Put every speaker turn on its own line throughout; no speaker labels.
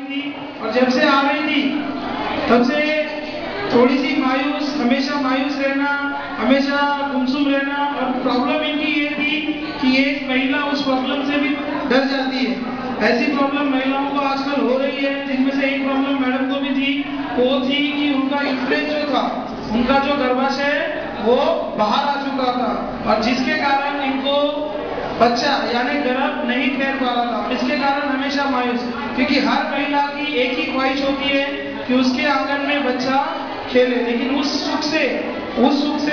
रही थी और जब से आ रही थी तब से थोड़ी सी मायूस, हमेशा मायूस रहना, हमेशा गुमसुम रहना। और प्रॉब्लम इनकी ये थी कि एक महिला उस प्रॉब्लम से भी डर जाती है। ऐसी प्रॉब्लम महिलाओं को आजकल हो रही है, जिनमें से एक प्रॉब्लम मैडम को भी थी, वो थी कि उनका यूट्रस जो था, उनका जो गर्भाशय वो बाहर आ चुका था और जिसके कारण इनको बच्चा यानी गर्भ नहीं ठहर पा रहा था। इसके कारण हमेशा मायूस, क्योंकि हर महिला की एक ही ख्वाहिश होती है कि उसके आंगन में बच्चा खेले, लेकिन उस सुख से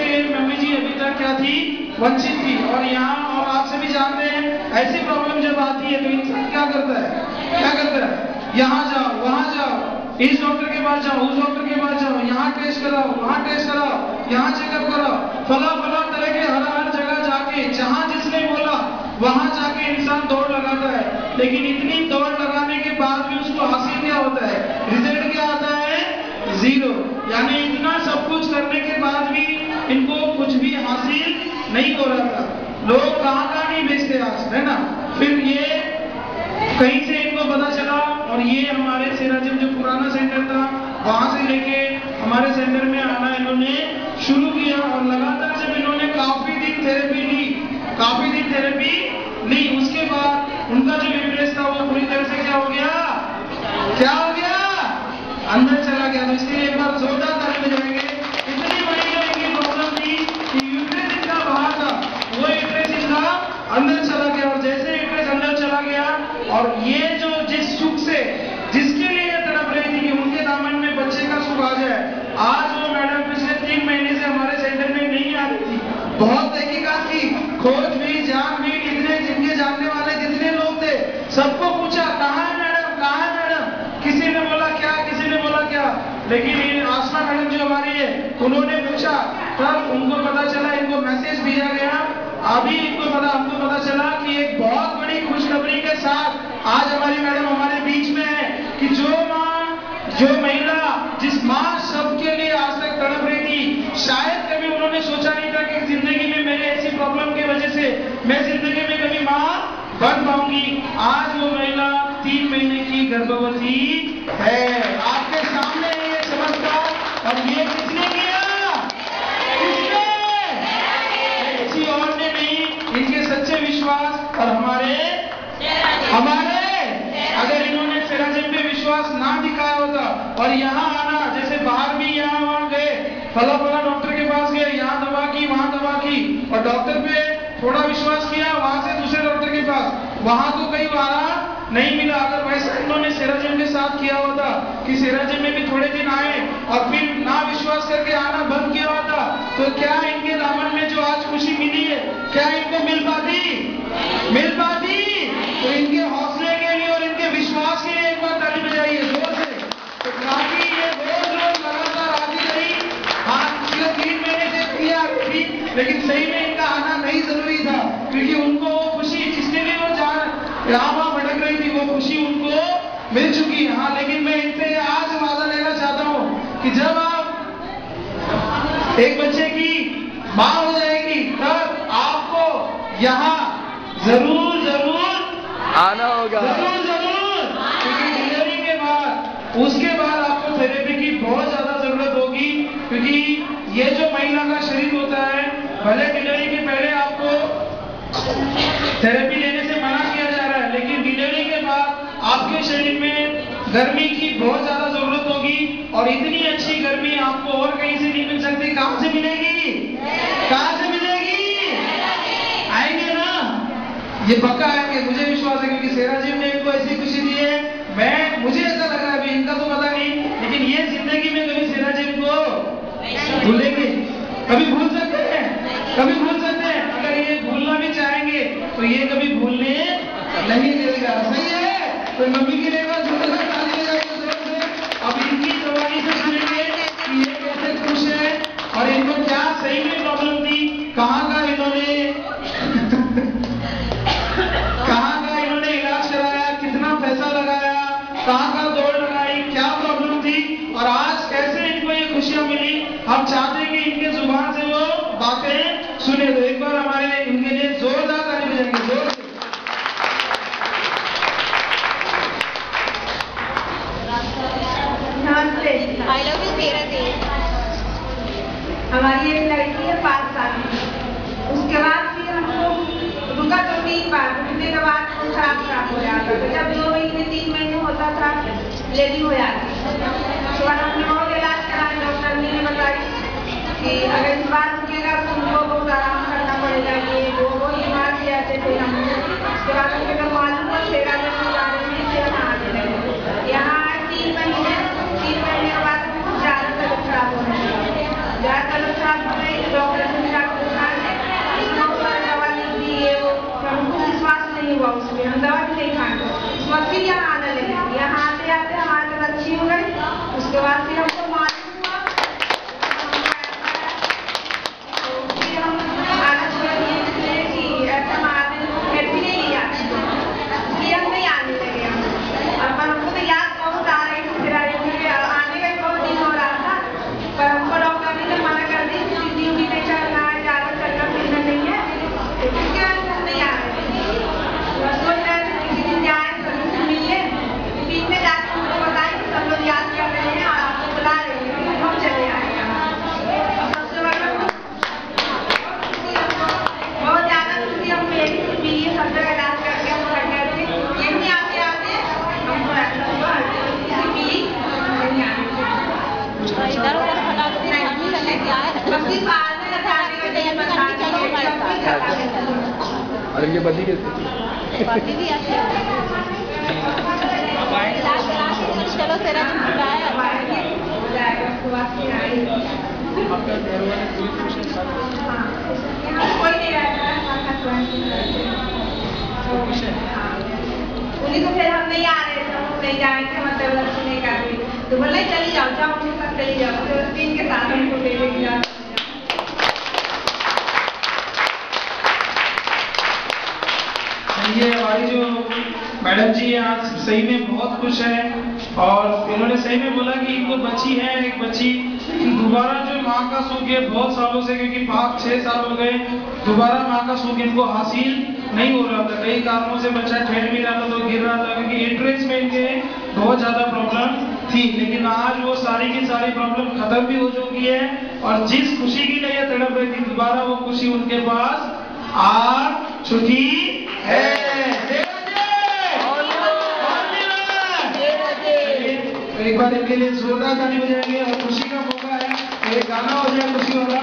ये मम्मी जी अभी तक क्या थी, वंचित थी। और यहाँ और आप सभी जानते हैं, ऐसी प्रॉब्लम जब आती है तो इंसान क्या करता है, यहाँ जाओ, वहाँ जाओ, इस डॉक्टर के पास जाओ, उस डॉक्टर के पास जाओ, यहाँ टेस्ट कराओ, वहाँ टेस्ट कराओ, यहाँ चेकअप कराओ, फला तरह के हर जगह जाके, जहाँ जिसने बोला वहाँ जाके इंसान दौड़ लगाता है। लेकिन इतनी दौड़ लगाने के बाद भी उसको हासिल क्या होता है, रिजल्ट क्या आता है, 0। यानी इतना सब कुछ करने के बाद भी इनको कुछ भी हासिल नहीं हो रहा था। लोग कहाँ नहीं बेचते आज, है ना। फिर ये कहीं से इनको पता चला और ये हमारे सेराजिम जो पुराना सेंटर था वहां से लेके हमारे सेंटर में आना इन्होंने शुरू किया। और लगातार जब इन्होंने काफी दिन थेरेपी ली, उसके बाद उनका जो यूट्रस था वो पूरी तरह से क्या हो गया, अंदर चला गया। तो इसके लिए एक बार जोरदार ताली बजाएंगे। इतनी बड़ी इनकी प्रॉब्लम थी कि यूट्रस इनका बाहर था, वो यूट्रस इनका अंदर चला गया। और जैसे यूट्रस अंदर चला गया और ये जो जिस सुख से जिसके लिए तड़प रही थी कि उनके दामन में बच्चे का सुख आ जाए, आज वो मैडम पिछले 3 महीने से हमारे सेंटर में नहीं आ रही थी। बहुत तहकीकात की, खोज भी, जान भी, इतने जिनके जानने वाले जितने लोग थे सबको पूछा, कहाँ है मैडम, किसी ने बोला क्या, लेकिन ये आसमा मैडम जो हमारी है उन्होंने पूछा, तब उनको पता चला, इनको मैसेज भेजा गया। अभी हमको पता चला कि एक बहुत बड़ी खुशखबरी के साथ आज हमारी मैडम हमारे बीच में है कि जो महिला, जिस माँ सबके लिए आज तक तड़प रही थी, शायद कभी उन्होंने सोचा नहीं था कि जिंदगी में मेरे ऐसी प्रॉब्लम की वजह से मैं जिंदगी में कभी माँ बन पाऊंगी। आज वो महिला 3 महीने की गर्भवती है। आपके सामने है ये चमत्कार। और ये किसने किया, किसी और ने नहीं, इनके सच्चे विश्वास और हमारे अगर इन्होंने सेराजिम पे विश्वास ना दिखाया होता और यहाँ आना, जैसे बाहर भी यहाँ वहाँ गए, फला डॉक्टर के पास गए, यहाँ दवा की, वहाँ दवा की, और डॉक्टर पे थोड़ा विश्वास किया, वहां से दूसरे डॉक्टर के पास, वहां तो कई बार नहीं मिला। अगर वैसा इन्होंने सेराजिम के साथ किया होता कि सेराजिम में भी थोड़े दिन आए और फिर ना विश्वास करके आना बंद किया होता, तो क्या इनके दामन में जो आज खुशी मिली है, क्या इनको मिल पाती? तो इनके हौसले के लिए और इनके विश्वास के लिए एक बार ताली बजाइए जोर से। तो काफी ये रोज लगातार आती रही। हाँ, पिछले 3 महीने से क्रिया थी, लेकिन सही में इनका आना नहीं जरूरी था, क्योंकि उनको वो खुशी जिसके लिए वो यहाँ भटक रही थी, वो खुशी उनको मिल चुकी है। हाँ, लेकिन मैं इनसे आज वादा लेना चाहता हूँ कि जब आप एक बच्चे की माँ हो जाएगी, तब आपको यहाँ जरूर
आना होगा,
जरूर, क्योंकि डिलीवरी के बाद, उसके बाद आपको थेरेपी की बहुत ज्यादा जरूरत होगी। क्योंकि ये जो महिला का शरीर होता है, भले डिलीवरी के पहले आपको थेरेपी लेने से मना किया जा रहा है, लेकिन डिलीवरी के बाद आपके शरीर में गर्मी की बहुत ज्यादा जरूरत होगी। और इतनी अच्छी गर्मी आपको और कहीं से नहीं मिल सकती। कहां से मिलेगी? आएंगे ना, ये पक्का आएंगे, मुझे विश्वास है, क्योंकि सेराजिम ने इनको ऐसी खुशी दी है। मुझे ऐसा लग रहा है, अभी इनका तो पता नहीं, लेकिन ये जिंदगी में कभी सेराजिम को भूलेंगे, कभी भूल सकते हैं। अगर ये भूलना भी चाहेंगे तो ये कभी भूलने नहीं देगा। सही है? तो मम्मी की लेगा जोरदार ताली बजाइए जोर से। अब इनकी जवानी से सुनेंगे कि ये कैसे खुश है और इनको क्या सही में प्रॉब्लम थी, कहाँ का इन्होंने इलाज कराया, कितना पैसा लगाया, कहाँ का दौड़ लगाई, क्या प्रॉब्लम थी, और आज कैसे इनको ये खुशियां मिली। हम चाहते हैं कि इनके जुबान से वो बातें सुने। तो एक बार हमारे इनके लिए जोरदार ताली बजाएंगे जोर से।
हमारी एक लड़की है 5 साल की। उसके बाद फिर हमको रुका तो 3 बार, रुकने के बाद खराब हो जाता था। जब 2 महीने 3 महीने होता था ब्लीडिंग हो जाती। उसके बाद हमने और इलाज कराया। डॉक्टर ने बताई कि अगर इस बार रुकेगा तो उनको बहुत आराम करना पड़ेगा। ये वो बीमार हो जाते थे हम। उसके बाद हमको जब मालूम हुआ सेरा में जा रहे हैं फिर यहाँ आने लगे। यहाँ 3 महीने के बाद हमको ज़्यादा तबीयत खराब होने लगी। ज़्यादा तबीयत खराब हो गई। डॉक्टर ने दवा लिख दी। ये वो हमको विश्वास नहीं हुआ उसमें, हम दवा भी नहीं खाए। उसके बाद फिर यहाँ आने लगे। यहाँ आते आते हमारी तबीयत अच्छी हो गई। उसके बाद फिर हमको मालूम हुआ तो फिर हम आना छोड़ दिए कि ऐसा हमारे भी नहीं लिया। इसलिए हम नहीं आने लगे। और पर हमको तो याद बहुत आ रही थी। फिर आने का बहुत दिन हो रहा था, पर हमको डॉक्टर ने मना कर दी कि ड्यूटी नहीं चलना है, ज़्यादा चलना फिरना नहीं है। इसके बाद हम नहीं आ रहे थे। बस सोच रहे थे किसी दिन जाए सभी से मिलने। बीच में जाकर हमको बताएं कि सब लोग याद कर रहे हैं और आपको बुला रहे हैं कि हम चले आए यहाँ। सबसे बड़ा बहुत ज़्यादा खुशी हमको यही मिली है। सब जगह इलाज करके हम कर गए थे। यहीं आते आते हमको ऐसा हुआ किसी मिली यहीं आने
इधर उधर फटा तो नहीं लगे क्या है।
बस सिर्फ आने लगाने का नहीं
और ये बदी कैसे
पार्टी भी अच्छी है। चलो तेरा दिन पूरा है।
हो जाएगा। उसके बाद फिर आएगी। हाँ, यहाँ कोई नहीं रहता है। उन्हीं तो फिर हम नहीं आ रहे थे। हम नहीं जाएंगे मतलब लक्ष्य नहीं कर रही तो बोले चली जाओ उनके साथ चली जाओ। तो 3 के साथ हमको ले लेके जाओ।
ये हमारी जो मैडम जी आज सही में बहुत खुश है और इन्होंने सही में बोला कि इनको बच्ची है एक बच्ची, लेकिन दोबारा जो माँ का सुख है बहुत सालों से, क्योंकि 5-6 साल हो गए दोबारा माँ का सुख इनको हासिल नहीं हो रहा था। कई कारणों से बच्चा ठहर भी रहा था तो गिर रहा था, क्योंकि एंट्रेंस में इनके बहुत ज्यादा प्रॉब्लम थी। लेकिन आज वो सारी की सारी प्रॉब्लम खत्म भी हो चुकी है और जिस खुशी के लिए तड़प रही थी दोबारा वो खुशी उनके पास आ चुकी है। एक बार इनके लिए जोरदार ताली बजाएंगे और खुशी का मौका है। एक गाना हो जाए खुशी होगा।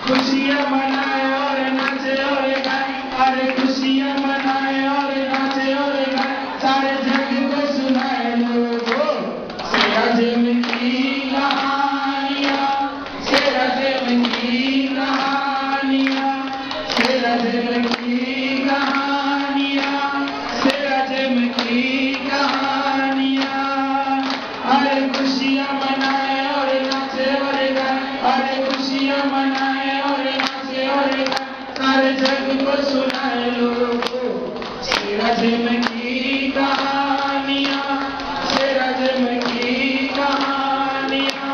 खुशियाँ मनाए और नाचे और गाए, अरे खुशियाँ मनाए और नाचे और गाए, सारे जग को सुनाए लोगों सेरा जेम की कहानियाँ, सेरा जेम की कहानियाँ, सेरा जेम की कहानियाँ, सेरा जेम की कहानियाँ। अरे खुशियाँ मनाए और नाचे और गाए, अरे खुशियाँ मनाए और नाचे और गाए, सारे जग को सुनाए लोगों सेरा जेम की कहानियाँ, सेरा जेम की कहानियाँ,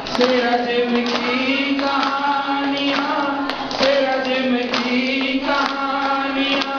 सेरा जेम की कहानियाँ, सेरा जेम की कहानियाँ।